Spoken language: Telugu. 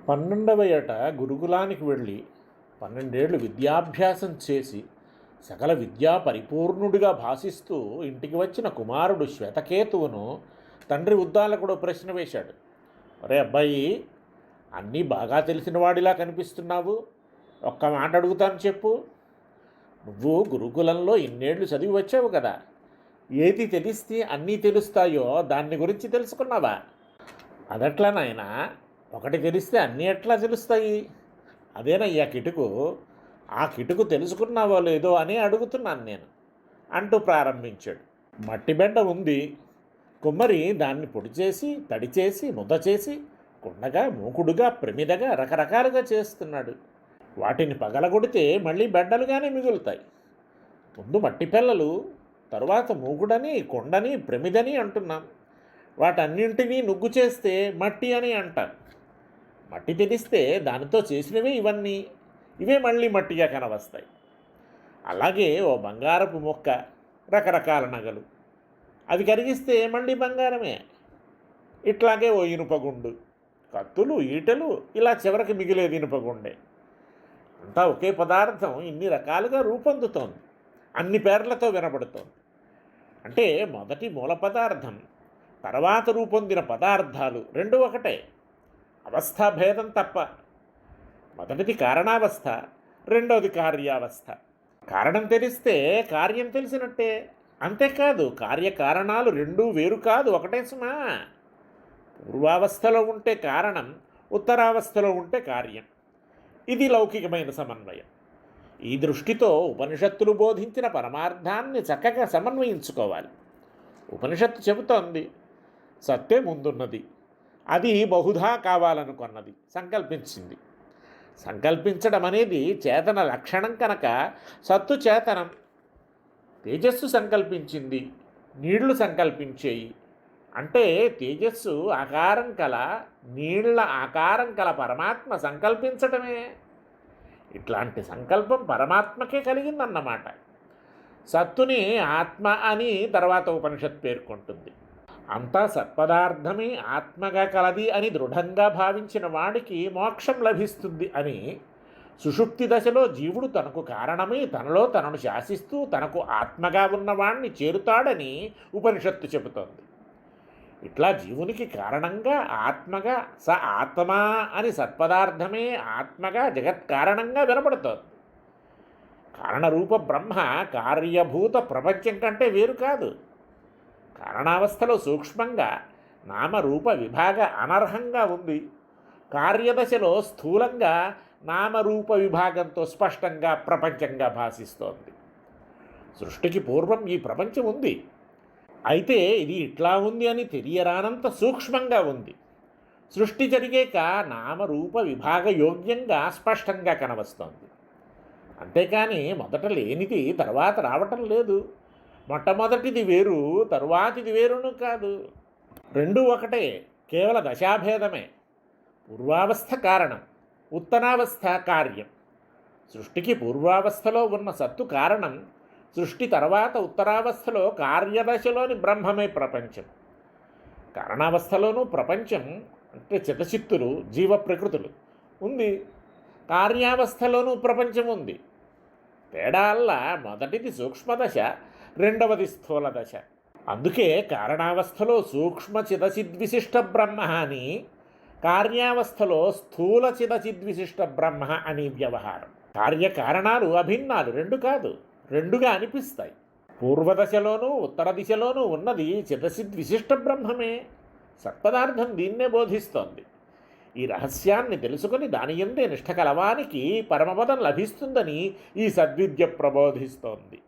12వ ఏట గురుకులానికి వెళ్ళి 12 ఏళ్ళు విద్యాభ్యాసం చేసి సకల విద్యా పరిపూర్ణుడిగా భాసిస్తూ ఇంటికి వచ్చిన కుమారుడు శ్వేతకేతువును తండ్రి ఉద్దాలకుడు ప్రశ్న వేశాడు. ఒరే అబ్బాయి, అన్నీ బాగా తెలిసిన వాడిలా కనిపిస్తున్నావు. ఒక్క మాట అడుగుతాను చెప్పు. నువ్వు గురుకులంలో ఇన్నేళ్లు చదివి వచ్చావు కదా, ఏది తెలిస్తే అన్నీ తెలుస్తాయో దాన్ని గురించి తెలుసుకున్నావా? అదట్లా నాయనా, ఒకటి తెలిస్తే అన్నీ ఎట్లా తెలుస్తాయి? అదేనయ్యా కిటుకు. ఆ కిటుకు తెలుసుకున్నావో లేదో అని అడుగుతున్నాను నేను అంటూ ప్రారంభించాడు. మట్టి బెడ్డ ఉంది. కుమ్మరి దాన్ని పొడి చేసి తడి చేసి ముద్ద చేసి కుండగా మూకుడుగా ప్రమిదగా రకరకాలుగా చేస్తున్నాడు. వాటిని పగలగొడితే మళ్ళీ బెడ్డలుగానే మిగులుతాయి. ముందు మట్టి పిల్లలు, తరువాత మూకుడని కొండని ప్రమిదని అంటున్నాం. వాటన్నింటినీ నుగ్గు చేస్తే మట్టి అని అంటారు. మట్టి తెలిస్తే దానితో చేసినవే ఇవన్నీ, ఇవే మళ్ళీ మట్టిగా కనవస్తాయి. అలాగే ఓ బంగారపు మొక్క, రకరకాల నగలు, అవి కరిగిస్తే మళ్ళీ బంగారమే. ఇట్లాగే ఓ ఇనుపగుండు, కత్తులు ఈటలు, ఇలా చివరికి మిగిలేది ఇనుపగుండే. అంతా ఒకే పదార్థం ఇన్ని రకాలుగా రూపొందుతోంది, అన్ని పేర్లతో వినబడుతోంది. అంటే మొదటి మూల పదార్థం, తర్వాత రూపొందిన పదార్థాలు రెండు ఒకటే, అవస్థాభేదం తప్ప. మొదటిది కారణావస్థ, రెండోది కార్యావస్థ. కారణం తెలిస్తే కార్యం తెలిసినట్టే. అంతేకాదు, కార్యకారణాలు రెండూ వేరు కాదు, ఒకటే సుమా. పూర్వావస్థలో ఉంటే కారణం, ఉత్తరావస్థలో ఉంటే కార్యం. ఇది లౌకికమైన సమన్వయం. ఈ దృష్టితో ఉపనిషత్తులు బోధించిన పరమార్థాన్ని చక్కగా సమన్వయించుకోవాలి. ఉపనిషత్తు చెబుతోంది, సత్తే ముందున్నది, అది బహుధా కావాలనుకున్నది, సంకల్పించింది. సంకల్పించడం అనేది చేతన లక్షణం కనుక సత్తు చేతనం. తేజస్సు సంకల్పించింది, నీళ్లు సంకల్పించేయి. అంటే తేజస్సు ఆకారం కల, నీళ్ల ఆకారం కల పరమాత్మ సంకల్పించటమే. ఇట్లాంటి సంకల్పం పరమాత్మకే కలిగిందన్నమాట. సత్తుని ఆత్మ అని తర్వాత ఉపనిషత్ పేర్కొంటుంది. అంతా సత్పదార్థమే ఆత్మగా కలది అని దృఢంగా భావించిన వాడికి మోక్షం లభిస్తుంది అని, సుషుప్తి దశలో జీవుడు తనకు కారణమై తనలో తనను శాసిస్తూ తనకు ఆత్మగా ఉన్నవాణ్ణి చేరుతాడని ఉపనిషత్తు చెబుతోంది. ఇట్లా జీవునికి కారణంగా ఆత్మగా స ఆత్మా అని సత్పదార్థమే ఆత్మగా జగత్కారణంగా వినపడుతోంది. కారణరూప బ్రహ్మ కార్యభూత ప్రపంచం కంటే వేరు కాదు. కారణావస్థలో సూక్ష్మంగా నామరూప విభాగ అనర్హంగా ఉంది. కార్యదశలో స్థూలంగా నామరూప విభాగంతో స్పష్టంగా ప్రపంచంగా భాసిస్తోంది. సృష్టికి పూర్వం ఈ ప్రపంచం ఉంది. అయితే ఇది ఇట్లా ఉంది అని తెలియరానంత సూక్ష్మంగా ఉంది. సృష్టి జరిగాక నామరూప విభాగ యోగ్యంగా స్పష్టంగా కనవస్తోంది. అంతేకాని మొదట లేనిది తర్వాత రావటం లేదు. మొట్టమొదటిది వేరు, తరువాతిది వేరును కాదు. రెండూ ఒకటే, కేవల దశాభేదమే. పూర్వావస్థ కారణం, ఉత్తరావస్థ కార్యం. సృష్టికి పూర్వావస్థలో ఉన్న సత్తు కారణం, సృష్టి తర్వాత ఉత్తరావస్థలో కార్యదశలోని బ్రహ్మమే ప్రపంచం. కారణావస్థలోనూ ప్రపంచం అంటే చిత్తచిత్తులు, జీవ ప్రకృతులు ఉంది. కార్యావస్థలోనూ ప్రపంచం ఉంది. తేడాల్లా మొదటిది సూక్ష్మదశ, రెండవది స్థూల దశ. అందుకే కారణావస్థలో సూక్ష్మ చిదచిద్విశిష్ట బ్రహ్మ అని, కార్యావస్థలో స్థూల చిదచిద్విశిష్ట బ్రహ్మ అని వ్యవహారం. కార్యకారణాలు అభిన్నాలు, రెండు కాదు, రెండుగా అనిపిస్తాయి. పూర్వదశలోనూ ఉత్తర దిశలోనూ ఉన్నది చిదచిద్విశిష్ట బ్రహ్మమే. సత్పదార్థం దీన్నే బోధిస్తోంది. ఈ రహస్యాన్ని తెలుసుకొని దాని యందే నిష్ఠ కలవానికి పరమపదం లభిస్తుందని ఈ సద్విద్య ప్రబోధిస్తోంది.